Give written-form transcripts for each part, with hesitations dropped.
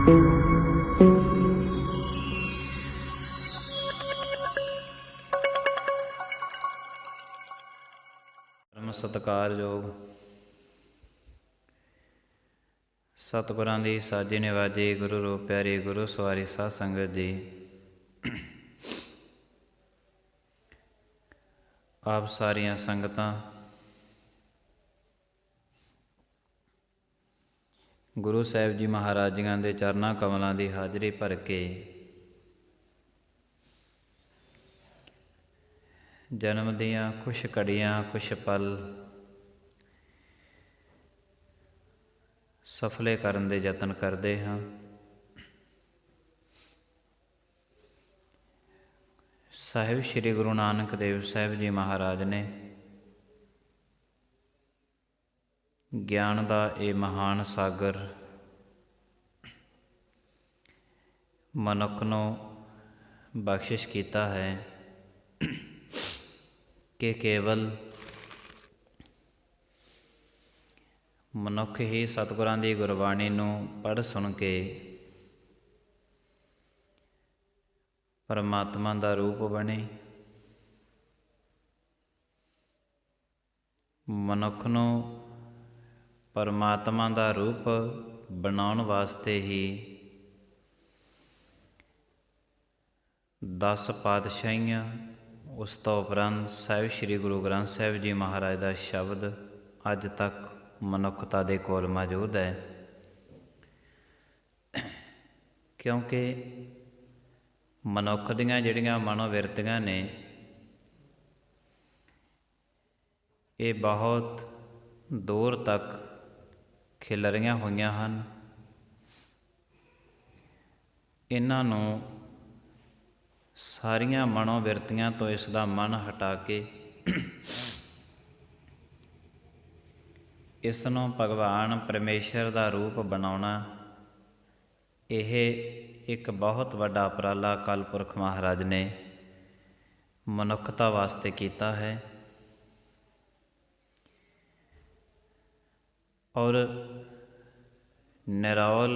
ਧਰਮ ਸਤਿਕਾਰਯੋਗ ਸਤਿਗੁਰਾਂ ਦੀ ਸਾਜੀ ਨਿਵਾਜੀ, ਗੁਰੂ ਰੂਪ ਪਿਆਰੀ, ਗੁਰੂ ਸਵਾਰੀ ਸਾਧ ਸੰਗਤ ਜੀ, ਆਪ ਸਾਰੀਆਂ ਸੰਗਤਾਂ ਗੁਰੂ ਸਾਹਿਬ ਜੀ ਮਹਾਰਾਜ ਜੀਆਂ ਦੇ ਚਰਨਾਂ ਕਮਲਾਂ ਦੀ ਹਾਜ਼ਰੀ ਭਰ ਕੇ ਜਨਮ ਦੀਆਂ ਕੁਛ ਘੜੀਆਂ, ਕੁਛ ਪਲ ਸਫਲੇ ਕਰਨ ਦੇ ਯਤਨ ਕਰਦੇ ਹਾਂ। ਸਾਹਿਬ ਸ੍ਰੀ ਗੁਰੂ ਨਾਨਕ ਦੇਵ ਸਾਹਿਬ ਜੀ ਮਹਾਰਾਜ ਨੇ ਗਿਆਨ ਦਾ ਇਹ ਮਹਾਨ ਸਾਗਰ ਮਨੁੱਖ ਨੂੰ ਬਖਸ਼ਿਸ਼ ਕੀਤਾ ਹੈ ਕਿ ਕੇਵਲ ਮਨੁੱਖ ਹੀ ਸਤਿਗੁਰਾਂ ਦੀ ਗੁਰਬਾਣੀ ਨੂੰ ਪੜ੍ਹ ਸੁਣ ਕੇ ਪਰਮਾਤਮਾ ਦਾ ਰੂਪ ਬਣੇ। ਮਨੁੱਖ ਨੂੰ ਪਰਮਾਤਮਾ ਦਾ ਰੂਪ ਬਣਾਉਣ ਵਾਸਤੇ ਹੀ 10 ਪਾਤਸ਼ਾਹੀਆਂ, ਉਸ ਤੋਂ ਉਪਰੰਤ ਸਾਹਿਬ ਸ੍ਰੀ ਗੁਰੂ ਗ੍ਰੰਥ ਸਾਹਿਬ ਜੀ ਮਹਾਰਾਜ ਦਾ ਸ਼ਬਦ ਅੱਜ ਤੱਕ ਮਨੁੱਖਤਾ ਦੇ ਕੋਲ ਮੌਜੂਦ ਹੈ, ਕਿਉਂਕਿ ਮਨੁੱਖ ਦੀਆਂ ਜਿਹੜੀਆਂ ਮਨੋਵਿਰਤੀਆਂ ਨੇ ਇਹ ਬਹੁਤ ਦੂਰ ਤੱਕ ਖਿਲਰੀਆਂ ਹੋਈਆਂ ਹਨ। ਇਹਨਾਂ ਨੂੰ ਸਾਰੀਆਂ ਮਨੋਵਿਰਤੀਆਂ ਤੋਂ ਇਸ ਦਾ ਮਨ ਹਟਾ ਕੇ ਇਸ ਨੂੰ ਭਗਵਾਨ ਪਰਮੇਸ਼ਰ ਦਾ ਰੂਪ ਬਣਾਉਣਾ, ਇਹ ਇੱਕ ਬਹੁਤ ਵੱਡਾ ਉਪਰਾਲਾ ਅਕਾਲ ਪੁਰਖ ਮਹਾਰਾਜ ਨੇ ਮਨੁੱਖਤਾ ਵਾਸਤੇ ਕੀਤਾ ਹੈ। ਔਰ ਨਿਰੌਲ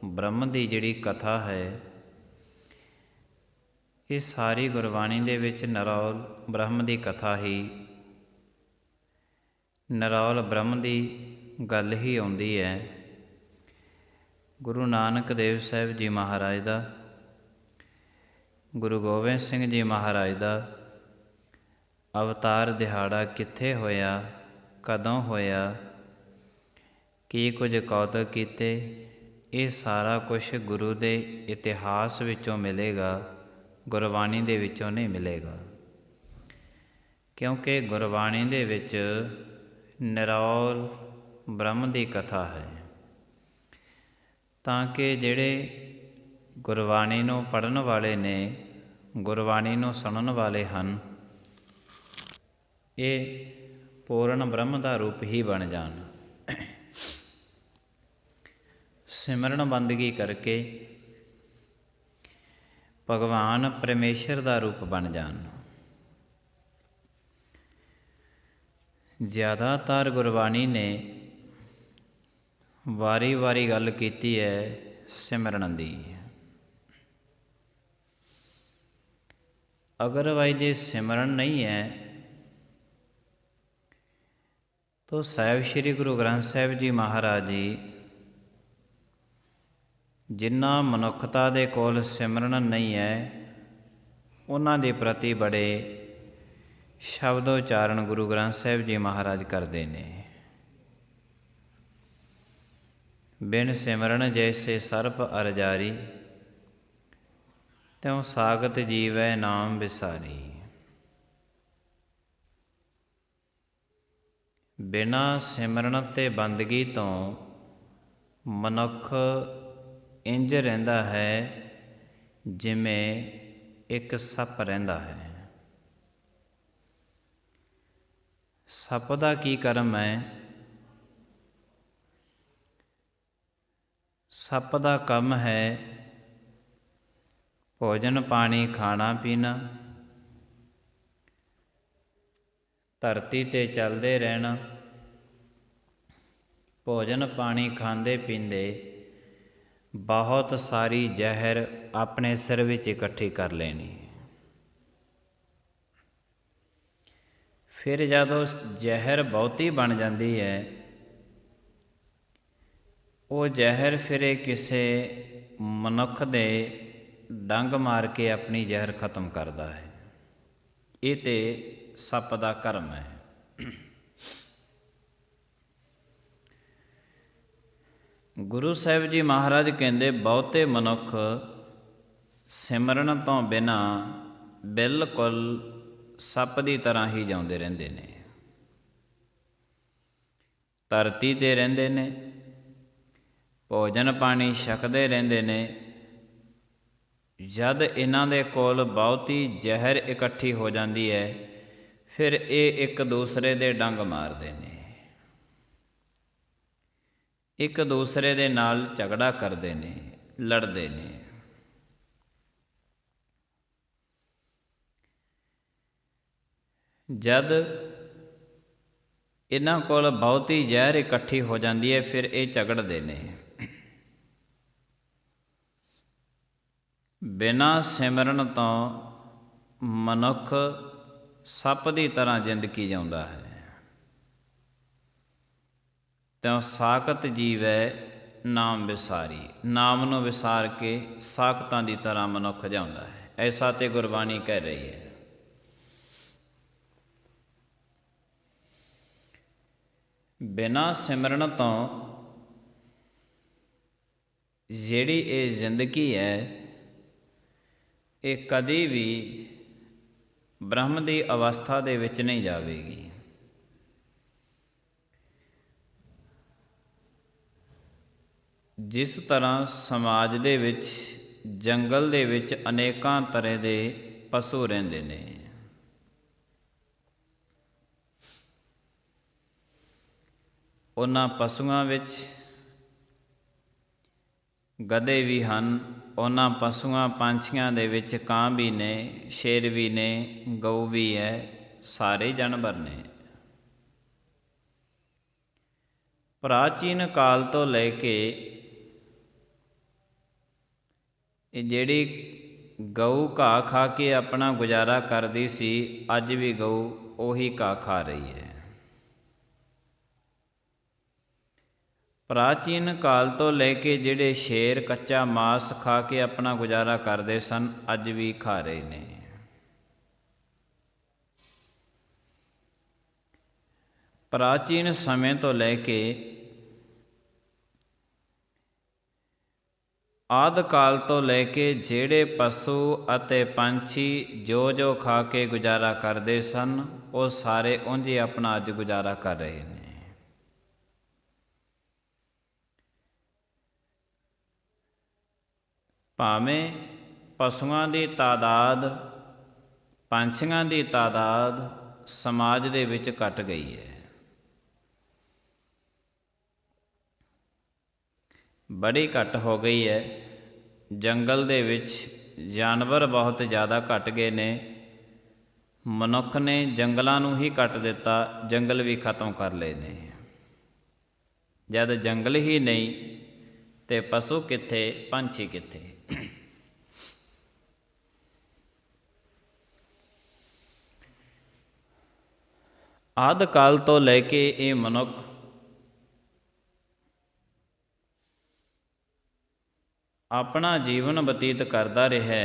ਬ੍ਰਹਮ ਦੀ ਜਿਹੜੀ ਕਥਾ ਹੈ, ਇਹ ਸਾਰੀ ਗੁਰਬਾਣੀ ਦੇ ਵਿੱਚ ਨਿਰੌਲ ਬ੍ਰਹਮ ਦੀ ਕਥਾ ਹੀ, ਨਿਰੌਲ ਬ੍ਰਹਮ ਦੀ ਗੱਲ ਹੀ ਆਉਂਦੀ ਹੈ। ਗੁਰੂ ਨਾਨਕ ਦੇਵ ਸਾਹਿਬ ਜੀ ਮਹਾਰਾਜ ਦਾ, ਗੁਰੂ ਗੋਬਿੰਦ ਸਿੰਘ ਜੀ ਮਹਾਰਾਜ ਦਾ ਅਵਤਾਰ ਦਿਹਾੜਾ ਕਿੱਥੇ ਹੋਇਆ, ਕਦੋਂ ਹੋਇਆ, ਕੀ ਕੁਝ ਕੌਤਕ ਕੀਤੇ, ਇਹ ਸਾਰਾ ਕੁਛ ਗੁਰੂ ਦੇ ਇਤਿਹਾਸ ਵਿੱਚੋਂ ਮਿਲੇਗਾ, ਗੁਰਬਾਣੀ ਦੇ ਵਿੱਚੋਂ ਨਹੀਂ ਮਿਲੇਗਾ। ਕਿਉਂਕਿ ਗੁਰਬਾਣੀ ਦੇ ਵਿੱਚ ਨਿਰੌਲ ਬ੍ਰਹਮ ਦੀ ਕਥਾ ਹੈ, ਤਾਂ ਕਿ ਜਿਹੜੇ ਗੁਰਬਾਣੀ ਨੂੰ ਪੜ੍ਹਨ ਵਾਲੇ ਨੇ, ਗੁਰਬਾਣੀ ਨੂੰ ਸੁਣਨ ਵਾਲੇ ਹਨ, ਇਹ ਪੂਰਨ ਬ੍ਰਹਮ ਦਾ ਰੂਪ ਹੀ ਬਣ ਜਾਣ। ਸਿਮਰਨ ਬੰਦਗੀ ਕਰਕੇ ਭਗਵਾਨ ਪਰਮੇਸ਼ਰ ਦਾ ਰੂਪ ਬਣ ਜਾਣ। ਜ਼ਿਆਦਾਤਰ ਗੁਰਬਾਣੀ ਨੇ ਵਾਰੀ ਗੱਲ ਕੀਤੀ ਹੈ ਸਿਮਰਨ ਦੀ। ਅਗਰਵਾਈਜ਼ ਜੇ ਸਿਮਰਨ ਨਹੀਂ ਹੈ ਤਾਂ ਸਾਹਿਬ ਸ੍ਰੀ ਗੁਰੂ ਗ੍ਰੰਥ ਸਾਹਿਬ ਜੀ ਮਹਾਰਾਜ ਜੀ ਜਿਨ੍ਹਾਂ ਮਨੁੱਖਤਾ ਦੇ ਕੋਲ ਸਿਮਰਨ ਨਹੀਂ ਹੈ, ਉਹਨਾਂ ਦੇ ਪ੍ਰਤੀ ਬੜੇ ਸ਼ਬਦ ਉਚਾਰਨ ਗੁਰੂ ਗ੍ਰੰਥ ਸਾਹਿਬ ਜੀ ਮਹਾਰਾਜ ਕਰਦੇ ਨੇ। ਬਿਨ ਸਿਮਰਨ ਜੈਸੇ ਸਰਪ ਅਰ ਜਾਰੀ, ਤਿਉ ਸਾਗਤ ਜੀਵੈ ਨਾਮ ਵਿਸਾਰੀ। ਬਿਨਾਂ ਸਿਮਰਨ ਤੇ ਬੰਦਗੀ ਤੋਂ ਮਨੁੱਖ ਇੰਝ ਰਹਿੰਦਾ ਹੈ ਜਿਵੇਂ ਇੱਕ ਸੱਪ ਰਹਿੰਦਾ ਹੈ। ਸੱਪ ਦਾ ਕੀ ਕਰਮ ਹੈ? ਸੱਪ ਦਾ ਕੰਮ ਹੈ ਭੋਜਨ ਪਾਣੀ ਖਾਣਾ ਪੀਣਾ, ਧਰਤੀ 'ਤੇ ਚੱਲਦੇ ਰਹਿਣਾ, ਭੋਜਨ ਪਾਣੀ ਖਾਂਦੇ ਪੀਂਦੇ ਬਹੁਤ ਸਾਰੀ ਜ਼ਹਿਰ ਆਪਣੇ ਸਿਰ ਵਿੱਚ ਇਕੱਠੀ ਕਰ ਲੈਣੀ। ਫਿਰ ਜਦੋਂ ਜ਼ਹਿਰ ਬਹੁਤੀ ਬਣ ਜਾਂਦੀ ਹੈ, ਉਹ ਜ਼ਹਿਰ ਫਿਰ ਇਹ ਕਿਸੇ ਮਨੁੱਖ ਦੇ ਡੰਗ ਮਾਰ ਕੇ ਆਪਣੀ ਜ਼ਹਿਰ ਖਤਮ ਕਰਦਾ ਹੈ। ਇਹ ਤੇ ਸੱਪ ਦਾ ਕਰਮ ਹੈ। ਗੁਰੂ ਸਾਹਿਬ ਜੀ ਮਹਾਰਾਜ ਕਹਿੰਦੇ, ਬਹੁਤੇ ਮਨੁੱਖ ਸਿਮਰਨ ਤੋਂ ਬਿਨਾਂ ਬਿਲਕੁਲ ਸੱਪ ਦੀ ਤਰ੍ਹਾਂ ਹੀ ਜਿਉਂਦੇ ਰਹਿੰਦੇ ਨੇ। ਧਰਤੀ 'ਤੇ ਰਹਿੰਦੇ ਨੇ, ਭੋਜਨ ਪਾਣੀ ਛਕਦੇ ਰਹਿੰਦੇ ਨੇ। ਜਦ ਇਹਨਾਂ ਦੇ ਕੋਲ ਬਹੁਤੀ ਜ਼ਹਿਰ ਇਕੱਠੀ ਹੋ ਜਾਂਦੀ ਹੈ, ਫਿਰ ਇਹ ਇੱਕ ਦੂਸਰੇ ਦੇ ਡੰਗ ਮਾਰਦੇ ਨੇ, ਇੱਕ ਦੂਸਰੇ ਦੇ ਨਾਲ ਝਗੜਾ ਕਰਦੇ ਨੇ, ਲੜਦੇ ਨੇ। ਜਦ ਇਹਨਾਂ ਕੋਲ ਬਹੁਤੀ ਜ਼ਹਿਰ ਇਕੱਠੀ ਹੋ ਜਾਂਦੀ ਹੈ, ਫਿਰ ਇਹ ਝਗੜਦੇ ਨੇ। ਬਿਨਾਂ ਸਿਮਰਨ ਤੋਂ ਮਨੁੱਖ ਸੱਪ ਦੀ ਤਰ੍ਹਾਂ ਜ਼ਿੰਦਗੀ ਜਿਉਂਦਾ ਹੈ। ਤਿਉ ਸਾਕਤ ਜੀਵੈ ਨਾਮ ਵਿਸਾਰੀ, ਨਾਮ ਨੂੰ ਵਿਸਾਰ ਕੇ ਸਾਕਤਾਂ ਦੀ ਤਰ੍ਹਾਂ ਮਨੁੱਖ ਜਿਉਂਦਾ ਹੈ। ਐਸਾ ਤੇ ਗੁਰਬਾਣੀ ਕਹਿ ਰਹੀ ਹੈ। ਬਿਨਾਂ ਸਿਮਰਨ ਤੋਂ ਜਿਹੜੀ ਇਹ ਜ਼ਿੰਦਗੀ ਹੈ, ਇਹ ਕਦੀ ਵੀ ਬ੍ਰਹਮ ਦੀ ਅਵਸਥਾ ਦੇ ਵਿੱਚ ਨਹੀਂ ਜਾਵੇਗੀ। ਜਿਸ ਤਰ੍ਹਾਂ ਸਮਾਜ ਦੇ ਵਿੱਚ, ਜੰਗਲ ਦੇ ਵਿੱਚ ਅਨੇਕਾਂ ਤਰ੍ਹਾਂ ਦੇ ਪਸ਼ੂ ਰਹਿੰਦੇ ਨੇ। ਉਹਨਾਂ ਪਸ਼ੂਆਂ ਵਿੱਚ ਗਧੇ ਵੀ ਹਨ, ਉਹਨਾਂ ਪਸ਼ੂਆਂ ਪੰਛੀਆਂ ਦੇ ਵਿੱਚ ਕਾਂ ਵੀ ਨੇ, ਸ਼ੇਰ ਵੀ ਨੇ, ਗਊ ਵੀ ਹੈ, ਸਾਰੇ ਜਾਨਵਰ ਨੇ। ਪ੍ਰਾਚੀਨ ਕਾਲ ਤੋਂ ਲੈ ਕੇ ਇਹ ਜਿਹੜੀ ਗਊ ਘਾਹ ਖਾ ਕੇ ਆਪਣਾ ਗੁਜ਼ਾਰਾ ਕਰਦੀ ਸੀ, ਅੱਜ ਵੀ ਗਊ ਉਹੀ ਘਾਹ ਖਾ ਰਹੀ ਹੈ। ਪ੍ਰਾਚੀਨ ਕਾਲ ਤੋਂ ਲੈ ਕੇ ਜਿਹੜੇ ਸ਼ੇਰ ਕੱਚਾ ਮਾਸ ਖਾ ਕੇ ਆਪਣਾ ਗੁਜ਼ਾਰਾ ਕਰਦੇ ਸਨ, ਅੱਜ ਵੀ ਖਾ ਰਹੇ ਨੇ। ਪ੍ਰਾਚੀਨ ਸਮੇਂ ਤੋਂ ਲੈ ਕੇ ਆਦਿ ਕਾਲ ਤੋਂ ਲੈ ਕੇ ਜਿਹੜੇ ਪਸ਼ੂ ਅਤੇ ਪੰਛੀ ਜੋ ਖਾ ਕੇ ਗੁਜ਼ਾਰਾ ਕਰਦੇ ਸਨ, ਉਹ ਸਾਰੇ ਉਂਝ ਹੀ ਆਪਣਾ ਅੱਜ ਗੁਜ਼ਾਰਾ ਕਰ ਰਹੇ ਨੇ। ਭਾਵੇਂ ਪਸ਼ੂਆਂ ਦੀ ਤਾਦਾਦ, ਪੰਛੀਆਂ ਦੀ ਤਾਦਾਦ ਸਮਾਜ ਦੇ ਵਿੱਚ ਘਟ ਗਈ ਹੈ, ਬੜੀ ਘੱਟ ਹੋ ਗਈ ਹੈ। ਜੰਗਲ ਦੇ ਵਿੱਚ ਜਾਨਵਰ ਬਹੁਤ ਜ਼ਿਆਦਾ ਘੱਟ ਗਏ ਨੇ। ਮਨੁੱਖ ਨੇ ਜੰਗਲਾਂ ਨੂੰ ਹੀ ਕੱਟ ਦਿੱਤਾ, ਜੰਗਲ ਵੀ ਖਤਮ ਕਰ ਲਏ ਨੇ। ਜਦ ਜੰਗਲ ਹੀ ਨਹੀਂ ਤੇ ਪਸ਼ੂ ਕਿੱਥੇ, ਪੰਛੀ ਕਿੱਥੇ? ਆਦਿ ਕਾਲ ਤੋਂ ਲੈ ਕੇ ਇਹ ਮਨੁੱਖ ਆਪਣਾ ਜੀਵਨ ਬਤੀਤ ਕਰਦਾ ਰਿਹਾ,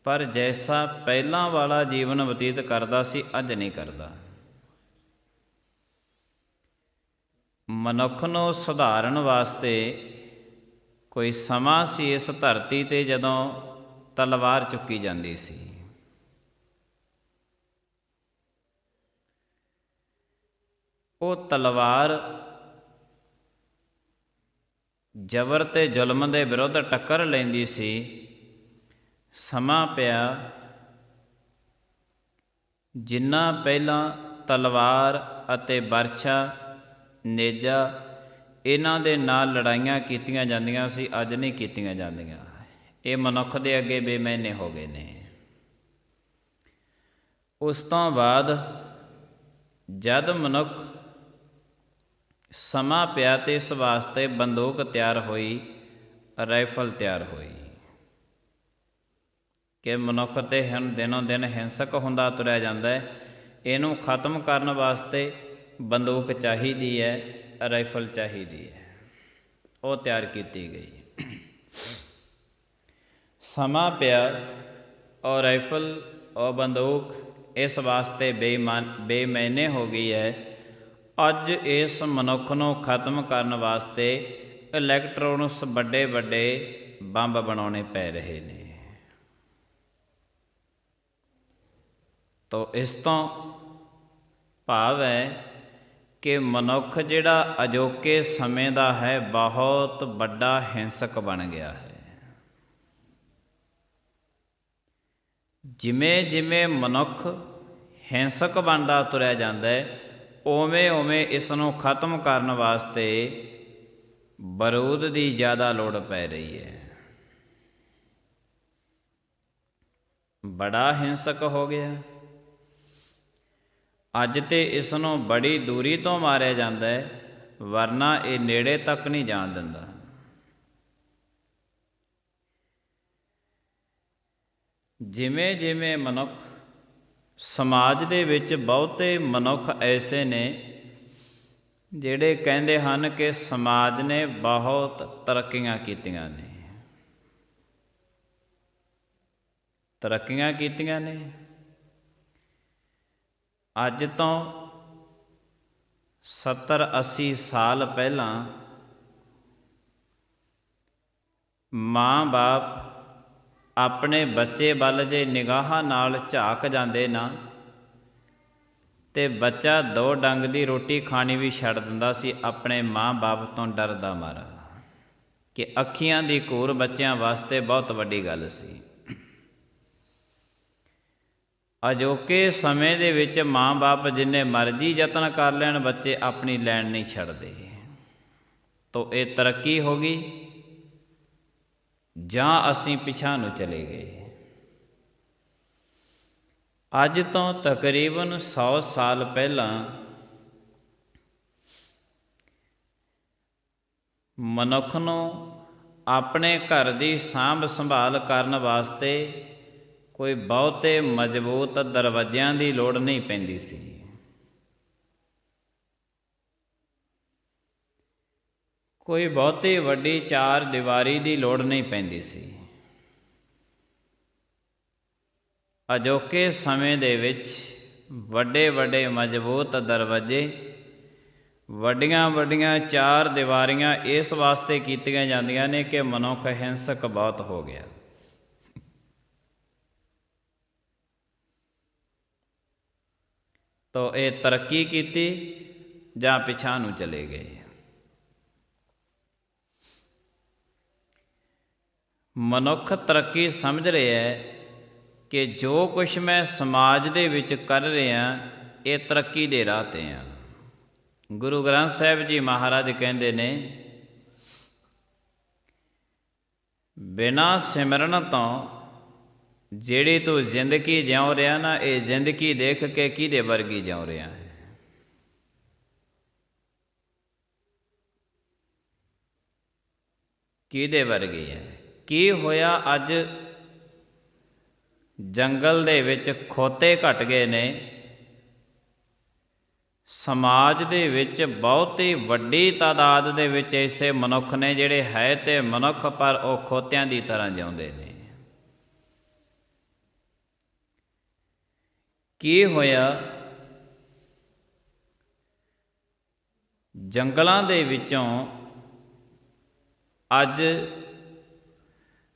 ਪਰ ਜੈਸਾ ਪਹਿਲਾਂ ਵਾਲਾ ਜੀਵਨ ਬਤੀਤ ਕਰਦਾ ਸੀ, ਅੱਜ ਨਹੀਂ ਕਰਦਾ। ਮਨੁੱਖ ਨੂੰ ਸੁਧਾਰਨ ਵਾਸਤੇ ਕੋਈ ਸਮਾਂ ਸੀ ਇਸ ਧਰਤੀ 'ਤੇ ਜਦੋਂ ਤਲਵਾਰ ਚੁੱਕੀ ਜਾਂਦੀ ਸੀ। ਉਹ ਤਲਵਾਰ ਜ਼ਬਰ ਤੇ ਜ਼ੁਲਮ ਦੇ ਵਿਰੁੱਧ ਟੱਕਰ ਲੈਂਦੀ ਸੀ। ਸਮਾਂ ਪਿਆ ਜਿੰਨਾ ਪਹਿਲਾਂ ਤਲਵਾਰ ਅਤੇ ਬਰਛਾ, ਨੇਜਾ ਇਹਨਾਂ ਦੇ ਨਾਲ ਲੜਾਈਆਂ ਕੀਤੀਆਂ ਜਾਂਦੀਆਂ ਸੀ, ਅੱਜ ਨਹੀਂ ਕੀਤੀਆਂ ਜਾਂਦੀਆਂ। ਇਹ ਮਨੁੱਖ ਦੇ ਅੱਗੇ ਬੇਮੈਨੇ ਹੋ ਗਏ ਨੇ। ਉਸ ਤੋਂ ਬਾਅਦ ਜਦ ਮਨੁੱਖ ਸਮਾਂ ਪਿਆ ਤੇ ਇਸ ਵਾਸਤੇ ਬੰਦੂਕ ਤਿਆਰ ਹੋਈ, ਰਾਈਫਲ ਤਿਆਰ ਹੋਈ ਕਿ ਮਨੁੱਖ ਤੇ ਹੁਣ ਦਿਨੋਂ ਦਿਨ ਹਿੰਸਕ ਹੁੰਦਾ ਤੁਰਿਆ ਜਾਂਦਾ ਹੈ। ਇਹਨੂੰ ਖਤਮ ਕਰਨ ਵਾਸਤੇ ਬੰਦੂਕ ਚਾਹੀਦੀ ਹੈ, ਰਾਈਫਲ ਚਾਹੀਦੀ ਹੈ। ਉਹ ਤਿਆਰ ਕੀਤੀ ਗਈ। ਸਮਾਂ ਪਿਆ ਔਰ ਰਾਈਫਲ ਔਰ ਬੰਦੂਕ ਇਸ ਵਾਸਤੇ ਬੇਮਾਇਨੇ ਹੋ ਗਈ ਹੈ। ਅੱਜ ਇਸ ਮਨੁੱਖ ਨੂੰ ਖਤਮ ਕਰਨ ਵਾਸਤੇ ਇਲੈਕਟ੍ਰੋਨਸ ਵੱਡੇ ਵੱਡੇ ਬੰਬ ਬਣਾਉਣੇ ਪੈ ਰਹੇ ਨੇ। ਤੋ ਇਸ ਤੋਂ ਭਾਵ ਹੈ ਕਿ ਮਨੁੱਖ ਜਿਹੜਾ ਅਜੋਕੇ ਸਮੇਂ ਦਾ ਹੈ, ਬਹੁਤ ਵੱਡਾ ਹਿੰਸਕ ਬਣ ਗਿਆ ਹੈ। ਜਿਵੇਂ ਜਿਵੇਂ ਮਨੁੱਖ ਹਿੰਸਕ ਬਣਦਾ ਤੁਰਿਆ ਜਾਂਦਾ ਹੈ, ਉਵੇਂ ਉਵੇਂ ਇਸ ਨੂੰ ਖਤਮ ਕਰਨ ਵਾਸਤੇ ਬਰੂਦ ਦੀ ਜ਼ਿਆਦਾ ਲੋੜ ਪੈ ਰਹੀ ਹੈ। ਬੜਾ ਹਿੰਸਕ ਹੋ ਗਿਆ। ਅੱਜ ਤੇ ਇਸ ਨੂੰ ਬੜੀ ਦੂਰੀ ਤੋਂ ਮਾਰਿਆ ਜਾਂਦਾ ਹੈ, ਵਰਨਾ ਇਹ ਨੇੜੇ ਤੱਕ ਨਹੀਂ ਜਾਣ ਦਿੰਦਾ। ਜਿਵੇਂ ਜਿਵੇਂ ਮਨੁੱਖ, ਸਮਾਜ ਦੇ ਵਿੱਚ ਬਹੁਤੇ ਮਨੁੱਖ ਐਸੇ ਨੇ ਜਿਹੜੇ ਕਹਿੰਦੇ ਹਨ ਕਿ ਸਮਾਜ ਨੇ ਬਹੁਤ ਤਰੱਕੀਆਂ ਕੀਤੀਆਂ ਨੇ। ਤਰੱਕੀਆਂ ਕੀਤੀਆਂ ਨੇ। ਅੱਜ ਤੋਂ 70-80 ਸਾਲ ਪਹਿਲਾਂ ਮਾਂ ਬਾਪ ਆਪਣੇ ਬੱਚੇ ਵੱਲ ਜੇ ਨਿਗਾਹਾਂ ਨਾਲ ਝਾਕ ਜਾਂਦੇ ਨਾ, ਤੇ ਬੱਚਾ 2 ਡੰਗ ਦੀ ਰੋਟੀ ਖਾਣੀ ਵੀ ਛੱਡ ਦਿੰਦਾ ਸੀ ਆਪਣੇ ਮਾਂ ਬਾਪ ਤੋਂ ਡਰਦਾ ਮਾਰਾ, ਕਿ ਅੱਖੀਆਂ ਦੀ ਘੂਰ ਬੱਚਿਆਂ ਵਾਸਤੇ ਬਹੁਤ ਵੱਡੀ ਗੱਲ ਸੀ। ਅਜੋਕੇ ਸਮੇਂ ਦੇ ਵਿੱਚ ਮਾਂ ਬਾਪ ਜਿੰਨੇ ਮਰਜ਼ੀ ਯਤਨ ਕਰ ਲੈਣ, ਬੱਚੇ ਆਪਣੀ ਲੈਣ ਨਹੀਂ ਛੱਡਦੇ। ਤੋ ਇਹ ਤਰੱਕੀ ਹੋ ਗਈ ਜਾਂ ਅਸੀਂ ਪਿਛਾਂਹ ਨੂੰ ਚਲੇ ਗਏ। ਅੱਜ ਤੋਂ ਤਕਰੀਬਨ 100 ਸਾਲ ਪਹਿਲਾਂ ਮਨੁੱਖ ਨੂੰ ਆਪਣੇ ਘਰ ਦੀ ਸਾਂਭ ਸੰਭਾਲ ਕਰਨ ਵਾਸਤੇ ਕੋਈ ਬਹੁਤੇ ਮਜ਼ਬੂਤ ਦਰਵਾਜ਼ਿਆਂ ਦੀ ਲੋੜ ਨਹੀਂ ਪੈਂਦੀ ਸੀ। ਕੋਈ ਬਹੁਤੀ ਵੱਡੀ 4 ਦੀਵਾਰੀ ਦੀ ਲੋੜ ਨਹੀਂ ਪੈਂਦੀ ਸੀ। ਅਜੋਕੇ ਸਮੇਂ ਦੇ ਵਿੱਚ ਵੱਡੇ ਵੱਡੇ ਮਜ਼ਬੂਤ ਦਰਵਾਜ਼ੇ, ਵੱਡੀਆਂ ਵੱਡੀਆਂ 4 ਦੀਵਾਰੀਆਂ ਇਸ ਵਾਸਤੇ ਕੀਤੀਆਂ ਜਾਂਦੀਆਂ ਨੇ ਕਿ ਮਨੁੱਖ ਹਿੰਸਕ ਬਹੁਤ ਹੋ ਗਿਆ। ਤੋ ਇਹ ਤਰੱਕੀ ਕੀਤੀ ਜਾਂ ਪਿਛਾਂਹ ਨੂੰ ਚਲੇ ਗਏ। ਮਨੁੱਖ ਤਰੱਕੀ ਸਮਝ ਰਿਹਾ ਹੈ ਕਿ ਜੋ ਕੁਛ ਮੈਂ ਸਮਾਜ ਦੇ ਵਿੱਚ ਕਰ ਰਿਹਾ, ਇਹ ਤਰੱਕੀ ਦੇ ਰਾਹ 'ਤੇ ਆ। ਗੁਰੂ ਗ੍ਰੰਥ ਸਾਹਿਬ ਜੀ ਮਹਾਰਾਜ ਕਹਿੰਦੇ ਨੇ, ਬਿਨਾਂ ਸਿਮਰਨ ਤੋਂ ਜਿਹੜੀ ਤੂੰ ਜ਼ਿੰਦਗੀ ਜਿਉਂ ਰਿਹਾ ਨਾ, ਇਹ ਜ਼ਿੰਦਗੀ ਦੇਖ ਕੇ ਕਿਹਦੇ ਵਰਗੀ ਜਿਉਂ ਰਿਹਾ ਹੈ। ਕਿਹਦੇ ਵਰਗੀ ਹੈ? ਕੀ ਹੋਇਆ? ਅੱਜ ਜੰਗਲ ਦੇ ਵਿੱਚ ਖੋਤੇ ਘਟ ਗਏ ਨੇ। ਸਮਾਜ ਦੇ ਵਿੱਚ ਬਹੁਤੀ ਵੱਡੀ ਤਾਦਾਦ ਦੇ ਵਿੱਚ ਐਸੇ ਮਨੁੱਖ ਨੇ ਜਿਹੜੇ ਹੈ ਤੇ ਮਨੁੱਖ, ਪਰ ਉਹ ਖੋਤਿਆਂ ਦੀ ਤਰ੍ਹਾਂ ਜਿਉਂਦੇ ਨੇ। ਕੀ ਹੋਇਆ? ਜੰਗਲਾਂ ਦੇ ਵਿੱਚੋਂ ਅੱਜ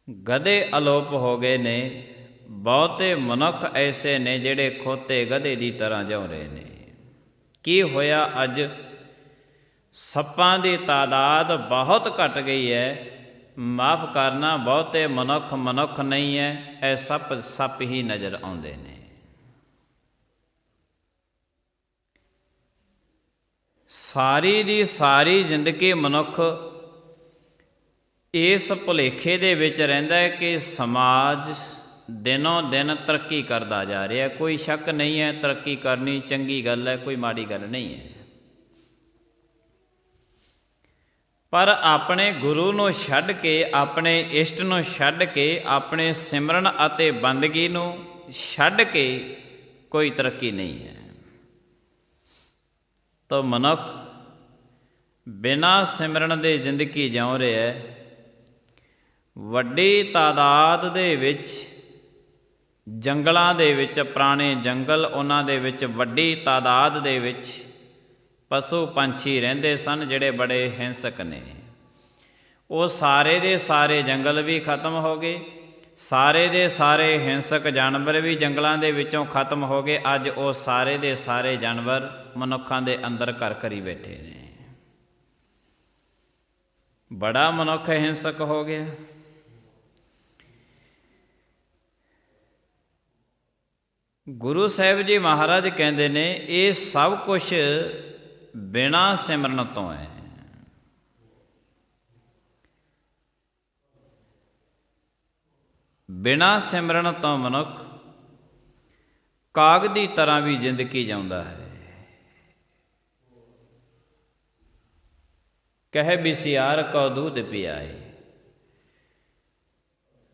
ਗਧੇ ਅਲੋਪ ਹੋ ਗਏ ਨੇ। ਬਹੁਤੇ ਮਨੁੱਖ ਐਸੇ ਨੇ ਜਿਹੜੇ ਖੋਤੇ ਗਧੇ ਦੀ ਤਰ੍ਹਾਂ ਜਿਉਂ ਰਹੇ ਨੇ। ਕੀ ਹੋਇਆ? ਅੱਜ ਸੱਪਾਂ ਦੀ ਤਾਦਾਦ ਬਹੁਤ ਘਟ ਗਈ ਹੈ। ਮਾਫ਼ ਕਰਨਾ, ਬਹੁਤੇ ਮਨੁੱਖ ਨਹੀਂ ਹੈ, ਇਹ ਸੱਪ ਹੀ ਨਜ਼ਰ ਆਉਂਦੇ ਨੇ। ਸਾਰੀ ਦੀ ਸਾਰੀ ਜ਼ਿੰਦਗੀ ਮਨੁੱਖ ਇਸ ਭੁਲੇਖੇ ਦੇ ਵਿੱਚ ਰਹਿੰਦਾ ਹੈ ਕਿ ਸਮਾਜ ਦਿਨੋਂ ਦਿਨ ਤਰੱਕੀ ਕਰਦਾ ਜਾ ਰਿਹਾ। ਕੋਈ ਸ਼ੱਕ ਨਹੀਂ ਹੈ, ਤਰੱਕੀ ਕਰਨੀ ਚੰਗੀ ਗੱਲ ਹੈ, ਕੋਈ ਮਾੜੀ ਗੱਲ ਨਹੀਂ ਹੈ। ਪਰ ਆਪਣੇ ਗੁਰੂ ਨੂੰ ਛੱਡ ਕੇ, ਆਪਣੇ ਇਸ਼ਟ ਨੂੰ ਛੱਡ ਕੇ, ਆਪਣੇ ਸਿਮਰਨ ਅਤੇ ਬੰਦਗੀ ਨੂੰ ਛੱਡ ਕੇ ਕੋਈ ਤਰੱਕੀ ਨਹੀਂ ਹੈ। ਤਾਂ ਮਨੁੱਖ ਬਿਨਾਂ ਸਿਮਰਨ ਦੇ ਜ਼ਿੰਦਗੀ ਜਿਉ ਰਿਹਾ ਹੈ। ਵੱਡੀ ਤਾਦਾਦ ਦੇ ਵਿੱਚ ਜੰਗਲਾਂ ਦੇ ਵਿੱਚ, ਪੁਰਾਣੇ ਜੰਗਲ, ਉਹਨਾਂ ਦੇ ਵਿੱਚ ਵੱਡੀ ਤਾਦਾਦ ਦੇ ਵਿੱਚ ਪਸ਼ੂ ਪੰਛੀ ਰਹਿੰਦੇ ਸਨ ਜਿਹੜੇ ਬੜੇ ਹਿੰਸਕ ਨੇ। ਉਹ ਸਾਰੇ ਦੇ ਸਾਰੇ ਜੰਗਲ ਵੀ ਖਤਮ ਹੋ ਗਏ, ਸਾਰੇ ਦੇ ਸਾਰੇ ਹਿੰਸਕ ਜਾਨਵਰ ਵੀ ਜੰਗਲਾਂ ਦੇ ਵਿੱਚੋਂ ਖਤਮ ਹੋ ਗਏ। ਅੱਜ ਉਹ ਸਾਰੇ ਦੇ ਸਾਰੇ ਜਾਨਵਰ ਮਨੁੱਖਾਂ ਦੇ ਅੰਦਰ ਘਰ ਕਰੀ ਬੈਠੇ ਨੇ। ਬੜਾ ਮਨੁੱਖ ਹਿੰਸਕ ਹੋ ਗਿਆ। ਗੁਰੂ ਸਾਹਿਬ ਜੀ ਮਹਾਰਾਜ ਕਹਿੰਦੇ ਨੇ ਇਹ ਸਭ ਕੁਛ ਬਿਨਾਂ ਸਿਮਰਨ ਤੋਂ ਹੈ। ਬਿਨਾਂ ਸਿਮਰਨ ਤੋਂ ਮਨੁੱਖ ਕਾਗ ਦੀ ਤਰ੍ਹਾਂ ਵੀ ਜ਼ਿੰਦਗੀ ਜਿਉਂਦਾ ਹੈ। ਕਹੇ ਬਿਸਿਆਰ ਕਉ ਦੂਧ ਪਿਆਏ,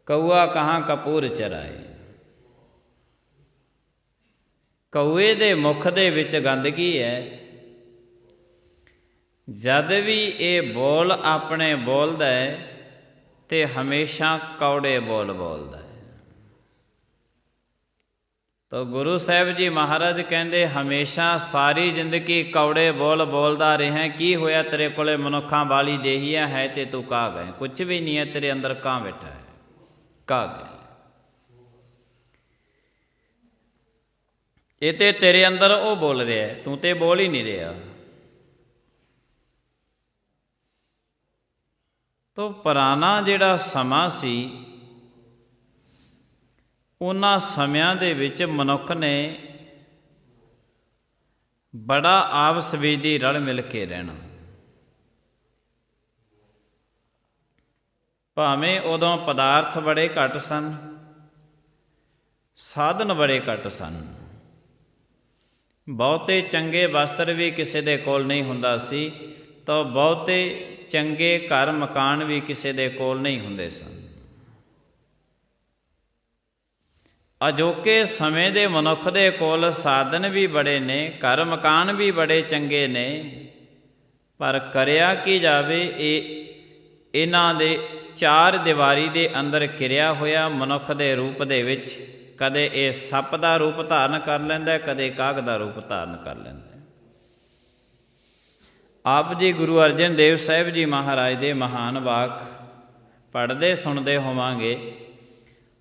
ਕਊਆ ਕਹਾਂ ਕਪੂਰ ਚਰਾਏ। ਕਊਏ ਦੇ ਮੁਖ ਦੇ ਵਿੱਚ ਗੰਦਗੀ ਹੈ। ਜਦ ਵੀ ਇਹ ਬੋਲ ਆਪਣੇ ਬੋਲਦਾ ਹੈ ਤੇ ਹਮੇਸ਼ਾ ਕੌੜੇ ਬੋਲ ਬੋਲਦਾ ਹੈ। ਤਾਂ ਗੁਰੂ ਸਾਹਿਬ ਜੀ ਮਹਾਰਾਜ ਕਹਿੰਦੇ ਹਮੇਸ਼ਾ ਸਾਰੀ ਜ਼ਿੰਦਗੀ ਕੌੜੇ ਬੋਲ ਬੋਲਦਾ ਰਿਹਾ। ਕੀ ਹੋਇਆ ਤੇਰੇ ਕੋਲੇ ਮਨੁੱਖਾਂ ਵਾਲੀ ਦੇਹੀਆ ਹੈ ਤੇ ਤੂੰ ਕਾਗ ਹੈ। ਕੁਛ ਵੀ ਨਹੀਂ ਹੈ, ਤੇਰੇ ਅੰਦਰ ਕਾਂ ਬੈਠਾ ਹੈ, ਕਾਗ ਹੈ। ਇਹ ਤੇ ਤੇਰੇ ਅੰਦਰ ਉਹ ਬੋਲ ਰਿਹਾ, ਤੂੰ ਤੇ ਬੋਲ ਹੀ ਨਹੀਂ ਰਿਹਾ। ਤੋ ਪੁਰਾਣਾ ਜਿਹੜਾ ਸਮਾਂ ਸੀ, ਉਹਨਾਂ ਸਮਿਆਂ ਦੇ ਵਿੱਚ ਮਨੁੱਖ ਨੇ ਬੜਾ ਆਪਸ ਵਿੱਚ ਦੀ ਰਲ ਮਿਲ ਕੇ ਰਹਿਣਾ। ਭਾਵੇਂ ਉਦੋਂ ਪਦਾਰਥ ਬੜੇ ਘੱਟ ਸਨ, ਸਾਧਨ ਬੜੇ ਘੱਟ ਸਨ, ਬਹੁਤੇ ਚੰਗੇ ਵਸਤਰ ਵੀ ਕਿਸੇ ਦੇ ਕੋਲ ਨਹੀਂ ਹੁੰਦਾ ਸੀ, ਤਾਂ ਬਹੁਤੇ ਚੰਗੇ ਘਰ ਮਕਾਨ ਵੀ ਕਿਸੇ ਦੇ ਕੋਲ ਨਹੀਂ ਹੁੰਦੇ ਸਨ। ਅਜੋਕੇ ਸਮੇਂ ਦੇ ਮਨੁੱਖ ਦੇ ਕੋਲ ਸਾਧਨ ਵੀ ਬੜੇ ਨੇ, ਘਰ ਮਕਾਨ ਵੀ ਬੜੇ ਚੰਗੇ ਨੇ, ਪਰ ਕਰਿਆ ਕੀ ਜਾਵੇ। ਇਹਨਾਂ ਦੇ ਚਾਰ ਦੀਵਾਰੀ ਦੇ ਅੰਦਰ ਘਿਰਿਆ ਹੋਇਆ ਮਨੁੱਖ ਦੇ ਰੂਪ ਦੇ ਵਿੱਚ ਕਦੇ ਇਹ ਸੱਪ ਦਾ ਰੂਪ ਧਾਰਨ ਕਰ ਲੈਂਦਾ, ਕਦੇ ਕਾਗ ਦਾ ਰੂਪ ਧਾਰਨ ਕਰ ਲੈਂਦਾ। ਆਪ ਜੀ ਗੁਰੂ ਅਰਜਨ ਦੇਵ ਸਾਹਿਬ ਜੀ ਮਹਾਰਾਜ ਦੇ ਮਹਾਨ ਵਾਕ ਪੜ੍ਹਦੇ ਸੁਣਦੇ ਹੋਵਾਂਗੇ,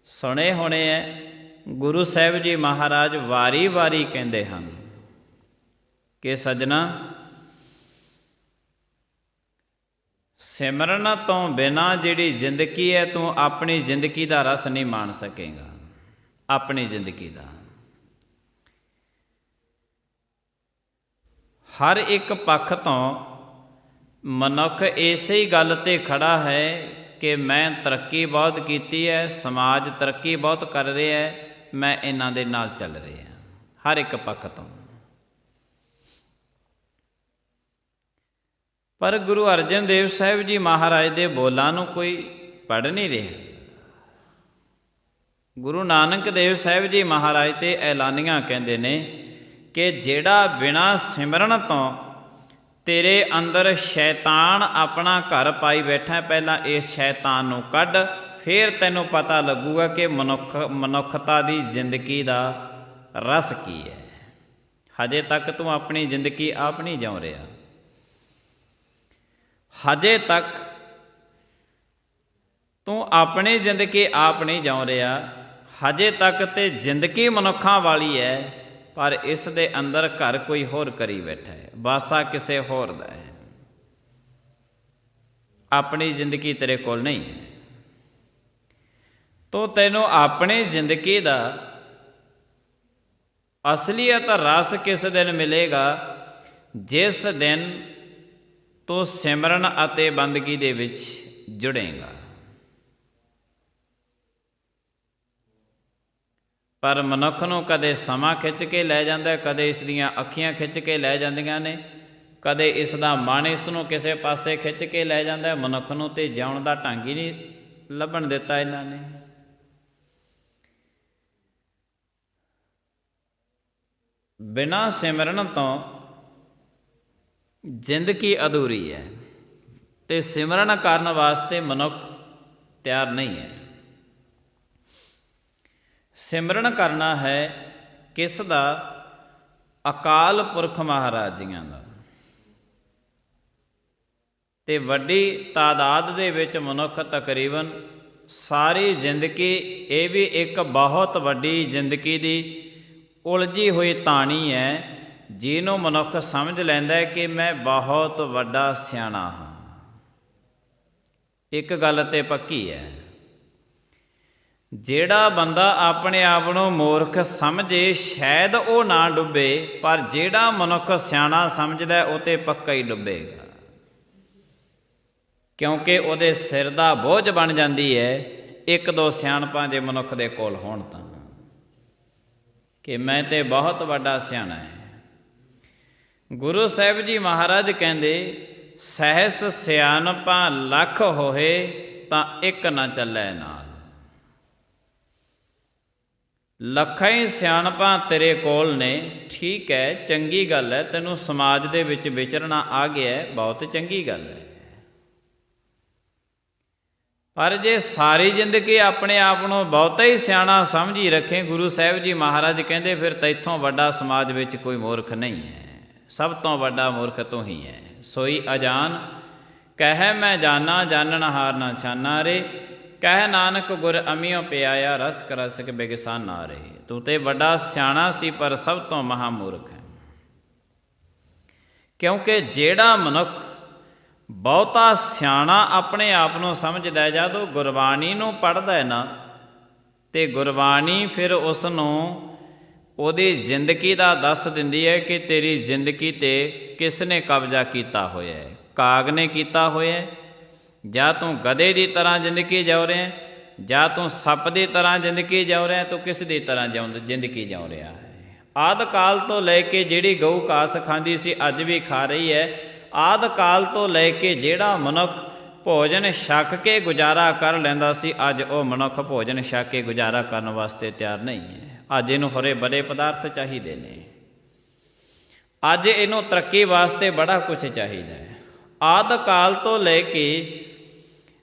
ਸੁਣੇ ਹੋਣੇ ਹੈ। ਗੁਰੂ ਸਾਹਿਬ ਜੀ ਮਹਾਰਾਜ ਵਾਰੀ ਵਾਰੀ ਕਹਿੰਦੇ ਹਨ ਕਿ ਸੱਜਣਾ, ਸਿਮਰਨ ਤੋਂ ਬਿਨਾਂ ਜਿਹੜੀ ਜ਼ਿੰਦਗੀ ਹੈ, ਤੂੰ ਆਪਣੀ ਜ਼ਿੰਦਗੀ ਦਾ ਰਸ ਨਹੀਂ ਮਾਣ ਸਕੇਗਾ। ਆਪਣੀ ਜ਼ਿੰਦਗੀ ਦਾ ਹਰ ਇੱਕ ਪੱਖ ਤੋਂ ਮਨੁੱਖ ਇਸੇ ਹੀ ਗੱਲ 'ਤੇ ਖੜ੍ਹਾ ਹੈ ਕਿ ਮੈਂ ਤਰੱਕੀ ਬਹੁਤ ਕੀਤੀ ਹੈ, ਸਮਾਜ ਤਰੱਕੀ ਬਹੁਤ ਕਰ ਰਿਹਾ ਹੈ, ਮੈਂ ਇਹਨਾਂ ਦੇ ਨਾਲ ਚੱਲ ਰਿਹਾ। ਹਰ ਇੱਕ ਪੱਖ ਤੋਂ। ਪਰ ਗੁਰੂ ਅਰਜਨ ਦੇਵ ਸਾਹਿਬ ਜੀ ਮਹਾਰਾਜ ਦੇ ਬੋਲਾਂ ਨੂੰ ਕੋਈ ਪੜ੍ਹ ਨਹੀਂ ਰਿਹਾ। ਗੁਰੂ ਨਾਨਕ ਦੇਵ ਸਾਹਿਬ ਜੀ ਮਹਾਰਾਜ ਤੇ ਐਲਾਨੀਆਂ ਕਹਿੰਦੇ ਨੇ ਕਿ ਜਿਹੜਾ ਬਿਨਾਂ ਸਿਮਰਨ ਤੋਂ ਤੇਰੇ ਅੰਦਰ ਸ਼ੈਤਾਨ ਆਪਣਾ ਘਰ ਪਾਈ ਬੈਠਾ, ਪਹਿਲਾਂ ਇਸ ਸ਼ੈਤਾਨ ਨੂੰ ਕੱਢ, ਫਿਰ ਤੈਨੂੰ ਪਤਾ ਲੱਗੂਗਾ ਕਿ ਮਨੁੱਖਤਾ ਦੀ ਜ਼ਿੰਦਗੀ ਦਾ ਰਸ ਕੀ ਹੈ। ਹਜੇ ਤੱਕ ਤੂੰ ਆਪਣੀ ਜ਼ਿੰਦਗੀ ਆਪ ਨਹੀਂ ਜਿਉ ਰਿਹਾ। ਹਜੇ ਤੱਕ ਤੂੰ ਆਪਣੀ ਜ਼ਿੰਦਗੀ ਆਪ ਨਹੀਂ ਜਿਉ ਰਿਹਾ। ਹਜੇ ਤੱਕ ਤੇ ਜ਼ਿੰਦਗੀ ਮਨੁੱਖਾਂ ਵਾਲੀ ਹੈ, ਪਰ ਇਸ ਦੇ ਅੰਦਰ ਘਰ ਕੋਈ ਹੋਰ ਕਰੀ ਬੈਠਾ ਹੈ, ਵਾਸਾ ਕਿਸੇ ਹੋਰ ਦਾ ਹੈ। ਆਪਣੀ ਜ਼ਿੰਦਗੀ ਤੇਰੇ ਕੋਲ ਨਹੀਂ ਹੈ। ਤੋ ਤੈਨੂੰ ਆਪਣੀ ਜ਼ਿੰਦਗੀ ਦਾ ਅਸਲੀਅਤ ਰਸ ਕਿਸ ਦਿਨ ਮਿਲੇਗਾ? ਜਿਸ ਦਿਨ ਤੂੰ ਸਿਮਰਨ ਅਤੇ ਬੰਦਗੀ ਦੇ ਵਿੱਚ ਜੁੜੇਗਾ। ਪਰ ਮਨੁੱਖ ਨੂੰ ਕਦੇ ਸਮਾਂ ਖਿੱਚ ਕੇ ਲੈ ਜਾਂਦਾ, ਕਦੇ ਇਸ ਦੀਆਂ ਅੱਖੀਆਂ ਖਿੱਚ ਕੇ ਲੈ ਜਾਂਦੀਆਂ ਨੇ, ਕਦੇ ਇਸ ਦਾ ਮਨ ਇਸ ਨੂੰ ਕਿਸੇ ਪਾਸੇ ਖਿੱਚ ਕੇ ਲੈ ਜਾਂਦਾ ਮਨੁੱਖ ਨੂੰ, ਤੇ ਜਿਉਣ ਦਾ ਢੰਗ ਹੀ ਨਹੀਂ ਲੱਭਣ ਦਿੱਤਾ ਇਹਨਾਂ ਨੇ। ਬਿਨਾਂ ਸਿਮਰਨ ਤੋਂ ਜ਼ਿੰਦਗੀ ਅਧੂਰੀ ਹੈ, ਤੇ ਸਿਮਰਨ ਕਰਨ ਵਾਸਤੇ ਮਨੁੱਖ ਤਿਆਰ ਨਹੀਂ ਹੈ। ਸਿਮਰਨ ਕਰਨਾ ਹੈ ਕਿਸ ਦਾ? ਅਕਾਲ ਪੁਰਖ ਮਹਾਰਾਜ ਜੀਆਂ ਦਾ। ਤੇ ਵੱਡੀ ਤਾਦਾਦ ਦੇ ਵਿੱਚ ਮਨੁੱਖ ਤਕਰੀਬਨ ਸਾਰੀ ਜ਼ਿੰਦਗੀ, ਇਹ ਵੀ ਇੱਕ ਬਹੁਤ ਵੱਡੀ ਜ਼ਿੰਦਗੀ ਦੀ ਉਲਝੀ ਹੋਈ ਤਾਣੀ ਹੈ, ਜਿਹਨੂੰ ਮਨੁੱਖ ਸਮਝ ਲੈਂਦਾ ਹੈ ਕਿ ਮੈਂ ਬਹੁਤ ਵੱਡਾ ਸਿਆਣਾ ਹਾਂ। ਇੱਕ ਗੱਲ ਤੇ ਪੱਕੀ ਹੈ, ਜਿਹੜਾ ਬੰਦਾ ਆਪਣੇ ਆਪ ਨੂੰ ਮੂਰਖ ਸਮਝੇ ਸ਼ਾਇਦ ਉਹ ਨਾ ਡੁੱਬੇ, ਪਰ ਜਿਹੜਾ ਮਨੁੱਖ ਸਿਆਣਾ ਸਮਝਦਾ ਉਹ ਤੇ ਪੱਕਾ ਹੀ ਡੁੱਬੇਗਾ, ਕਿਉਂਕਿ ਉਹਦੇ ਸਿਰ ਦਾ ਬੋਝ ਬਣ ਜਾਂਦੀ ਹੈ ਇੱਕ ਦੋ ਸਿਆਣਪਾਂ ਜੇ ਮਨੁੱਖ ਦੇ ਕੋਲ ਹੋਣ ਤਾਂ, ਕਿ ਮੈਂ ਤੇ ਬਹੁਤ ਵੱਡਾ ਸਿਆਣਾ ਹੈ। ਗੁਰੂ ਸਾਹਿਬ ਜੀ ਮਹਾਰਾਜ ਕਹਿੰਦੇ, ਸਹਿਸ ਸਿਆਣਪਾਂ ਲੱਖ ਹੋਏ ਤਾਂ ਇੱਕ ਨਾ ਚੱਲੇ ਨਾਲ। ਲੱਖਾਂ ਹੀ ਸਿਆਣਪਾਂ ਤੇਰੇ ਕੋਲ ਨੇ, ਠੀਕ ਹੈ, ਚੰਗੀ ਗੱਲ ਹੈ, ਤੈਨੂੰ ਸਮਾਜ ਦੇ ਵਿੱਚ ਵਿਚਰਨਾ ਆ ਗਿਆ, ਬਹੁਤ ਚੰਗੀ ਗੱਲ ਹੈ। ਪਰ ਜੇ ਸਾਰੀ ਜ਼ਿੰਦਗੀ ਆਪਣੇ ਆਪ ਨੂੰ ਬਹੁਤਾ ਹੀ ਸਿਆਣਾ ਸਮਝੀ ਰੱਖੇ, ਗੁਰੂ ਸਾਹਿਬ ਜੀ ਮਹਾਰਾਜ ਕਹਿੰਦੇ ਫਿਰ ਤੈਥੋਂ ਵੱਡਾ ਸਮਾਜ ਵਿੱਚ ਕੋਈ ਮੂਰਖ ਨਹੀਂ ਹੈ, ਸਭ ਤੋਂ ਵੱਡਾ ਮੂਰਖ ਤੂੰ ਹੀ ਹੈ। ਸੋਈ ਅਜਾਨ ਕਹਿ ਮੈਂ ਜਾਨਾ, ਜਾਨਣ ਹਾਰ ਨਾ ਛਾਨਾ ਰੇ, ਕਹਿ ਨਾਨਕ ਗੁਰ ਅਮਿਓ ਪਿਆਇਆ, ਰਸਕ ਰਸਕ ਬਿਗਸਾਨਾ ਰੇ। ਤੂੰ ਤੇ ਵੱਡਾ ਸਿਆਣਾ ਸੀ ਪਰ ਸਭ ਤੋਂ ਮਹਾ ਮੂਰਖ ਹੈ, ਕਿਉਂਕਿ ਜਿਹੜਾ ਮਨੁੱਖ ਬਹੁਤਾ ਸਿਆਣਾ ਆਪਣੇ ਆਪ ਨੂੰ ਸਮਝਦਾ, ਜਦੋਂ ਗੁਰਬਾਣੀ ਨੂੰ ਪੜ੍ਹਦਾ ਨਾ, ਤੇ ਗੁਰਬਾਣੀ ਫਿਰ ਉਸ ਨੂੰ ਉਹਦੀ ਜ਼ਿੰਦਗੀ ਦਾ ਦੱਸ ਦਿੰਦੀ ਹੈ ਕਿ ਤੇਰੀ ਜ਼ਿੰਦਗੀ 'ਤੇ ਕਿਸ ਨੇ ਕਬਜ਼ਾ ਕੀਤਾ ਹੋਇਆ ਹੈ। ਕਾਗ ਨੇ ਕੀਤਾ ਹੋਇਆ, ਜਾਂ ਤੂੰ ਗਧੇ ਦੀ ਤਰ੍ਹਾਂ ਜ਼ਿੰਦਗੀ ਜਿਉ ਰਿਹਾ, ਜਾਂ ਤੂੰ ਸੱਪ ਦੀ ਤਰ੍ਹਾਂ ਜ਼ਿੰਦਗੀ ਜਿਉ ਰਿਹਾ, ਤੂੰ ਕਿਸ ਦੀ ਤਰ੍ਹਾਂ ਜ਼ਿੰਦਗੀ ਜਿਉ ਰਿਹਾ ਹੈ। ਆਦਿ ਕਾਲ ਤੋਂ ਲੈ ਕੇ ਜਿਹੜੀ ਗਊ ਘਾਸ ਖਾਂਦੀ ਸੀ ਅੱਜ ਵੀ ਖਾ ਰਹੀ ਹੈ। ਆਦਿ ਕਾਲ ਤੋਂ ਲੈ ਕੇ ਜਿਹੜਾ ਮਨੁੱਖ ਭੋਜਨ ਛਕ ਕੇ ਗੁਜ਼ਾਰਾ ਕਰ ਲੈਂਦਾ ਸੀ, ਅੱਜ ਉਹ ਮਨੁੱਖ ਭੋਜਨ ਛਕ ਕੇ ਗੁਜ਼ਾਰਾ ਕਰਨ ਵਾਸਤੇ ਤਿਆਰ ਨਹੀਂ ਹੈ। ਅੱਜ ਇਹਨੂੰ ਹਰੇ ਬੜੇ ਪਦਾਰਥ ਚਾਹੀਦੇ ਨੇ, ਅੱਜ ਇਹਨੂੰ ਤਰੱਕੀ ਵਾਸਤੇ ਬੜਾ ਕੁਛ ਚਾਹੀਦਾ ਹੈ। ਆਦਿ ਕਾਲ ਤੋਂ ਲੈ ਕੇ